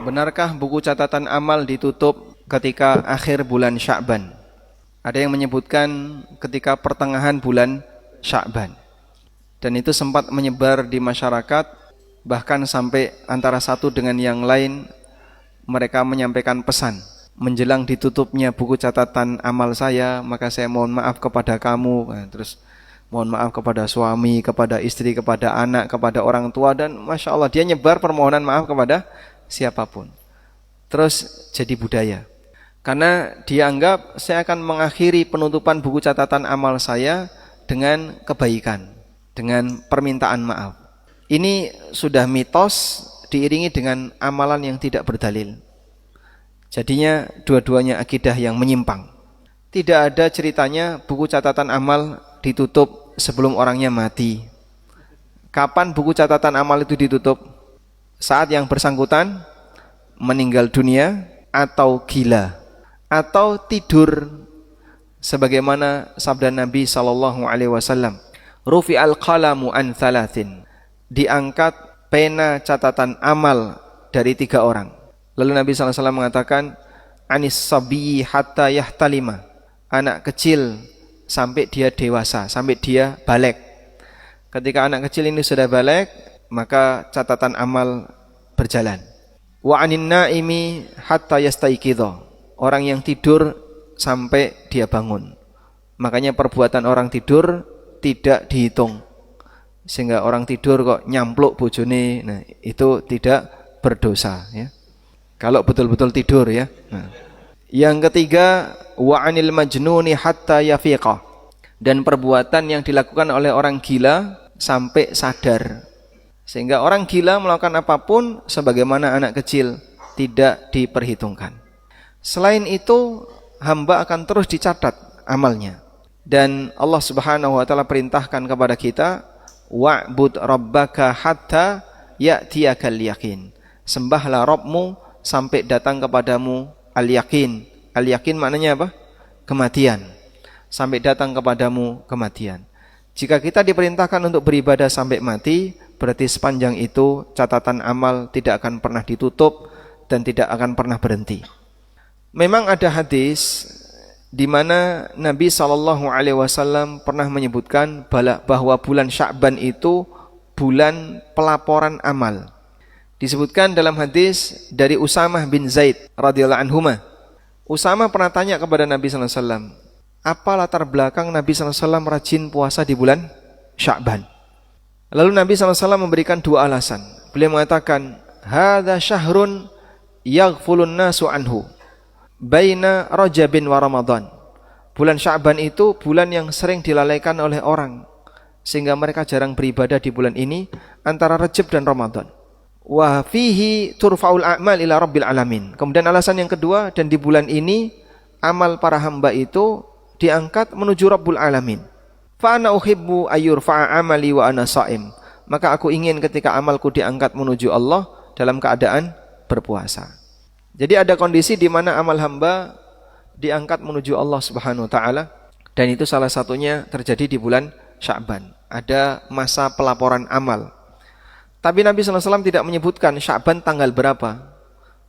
Benarkah buku catatan amal ditutup ketika akhir bulan Sya'ban? Ada yang menyebutkan ketika pertengahan bulan Sya'ban. Dan itu sempat menyebar di masyarakat, bahkan sampai antara satu dengan yang lain mereka menyampaikan pesan. Menjelang ditutupnya buku catatan amal saya, maka saya mohon maaf kepada kamu. Nah, terus mohon maaf kepada suami, kepada istri, kepada anak, kepada orang tua. Dan Masya Allah dia nyebar permohonan maaf kepada siapapun. Terus jadi budaya. Karena dianggap saya akan mengakhiri penutupan buku catatan amal saya dengan kebaikan, dengan permintaan maaf. Ini sudah mitos diiringi dengan amalan yang tidak berdalil. Jadinya dua-duanya akidah yang menyimpang. Tidak ada ceritanya buku catatan amal ditutup sebelum orangnya mati. Kapan buku catatan amal itu ditutup? Saat yang bersangkutan meninggal dunia atau gila atau tidur, sebagaimana sabda Nabi SAW, rufi'al qalamu an thalathin, diangkat pena catatan amal dari 3 orang. Lalu Nabi SAW mengatakan, anis sabiyyi hatta yahtalima, anak kecil sampai dia dewasa, sampai dia balik. Ketika anak kecil ini sudah balik, maka catatan amal berjalan. Wa anin naimi hatta yastaiqidha, orang yang tidur sampai dia bangun. Makanya perbuatan orang tidur tidak dihitung. Sehingga orang tidur kok nyampluk bojone, nah itu tidak berdosa ya. Kalau betul-betul tidur ya. Nah. Yang ketiga, wa anil majnuni hatta yafiqa, dan perbuatan yang dilakukan oleh orang gila sampai sadar. Sehingga orang gila melakukan apapun sebagaimana anak kecil, tidak diperhitungkan. Selain itu, hamba akan terus dicatat amalnya. Dan Allah Subhanahu wa taala perintahkan kepada kita, wa'bud rabbaka hatta ya'tiyakal yaqin. Sembahlah Rabbmu sampai datang kepadamu al-yaqin. Al-yaqin maknanya apa? Kematian. Sampai datang kepadamu kematian. Jika kita diperintahkan untuk beribadah sampai mati, berarti sepanjang itu catatan amal tidak akan pernah ditutup dan tidak akan pernah berhenti. Memang ada hadis di mana Nabi SAW pernah menyebutkan bahwa bulan Sya'ban itu bulan pelaporan amal. Disebutkan dalam hadis dari Usamah bin Zaid radhiyallahu anhuma. Usamah pernah tanya kepada Nabi SAW, apa latar belakang Nabi SAW rajin puasa di bulan Sya'ban? Lalu Nabi SAW memberikan 2 alasan. Beliau mengatakan, hadza syahrun yaghfulun nasu anhu baina Rajabin wa Ramadan. Bulan Sya'ban itu bulan yang sering dilalaikan oleh orang, sehingga mereka jarang beribadah di bulan ini antara Rajab dan Ramadan. Wa fihi turfa'ul a'mal ila rabbil alamin. Kemudian alasan yang kedua, dan di bulan ini amal para hamba itu diangkat menuju Rabbul alamin. Fa ana uhibbu ayyurfa'a amali wa ana sha'im. Maka aku ingin ketika amalku diangkat menuju Allah dalam keadaan berpuasa. Jadi ada kondisi di mana amal hamba diangkat menuju Allah Subhanahu wa taala, dan itu salah satunya terjadi di bulan Sya'ban. Ada masa pelaporan amal. Tapi Nabi SAW tidak menyebutkan Sya'ban tanggal berapa.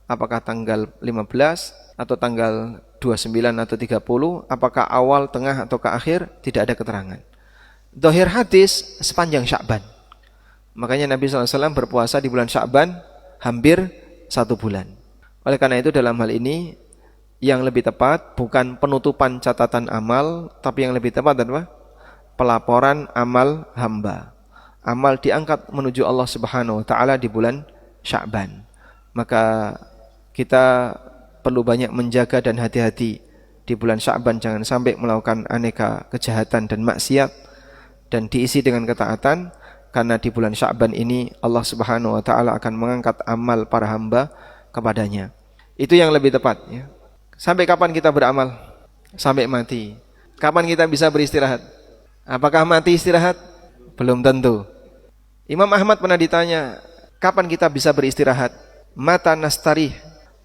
Apakah tanggal 15 atau tanggal 29 atau 30, apakah awal, tengah atau ke akhir, tidak ada keterangan. Zahir hadis sepanjang Sya'ban. Makanya Nabi SAW berpuasa di bulan Sya'ban hampir 1 bulan. Oleh karena itu dalam hal ini yang lebih tepat bukan penutupan catatan amal, tapi yang lebih tepat adalah pelaporan amal hamba. Amal diangkat menuju Allah Subhanahu wa taala di bulan Sya'ban. Maka kita perlu banyak menjaga dan hati-hati di bulan Sya'ban, jangan sampai melakukan aneka kejahatan dan maksiat, dan diisi dengan ketaatan, karena di bulan Sya'ban ini Allah Subhanahu wa taala akan mengangkat amal para hamba kepadanya. Itu yang lebih tepat ya. Sampai kapan kita beramal? Sampai mati. Kapan kita bisa beristirahat? Apakah mati istirahat? Belum tentu. Imam Ahmad pernah ditanya, kapan kita bisa beristirahat? Mata nastarih,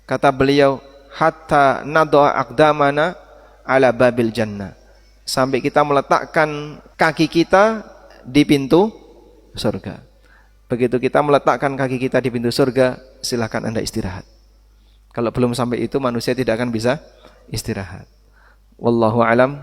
kata beliau, hatta nad'a aqdamana ala babil jannah, sampai kita meletakkan kaki kita di pintu surga. Begitu kita meletakkan kaki kita di pintu surga, silahkan Anda istirahat. Kalau belum sampai itu manusia tidak akan bisa istirahat. Wallahu alam.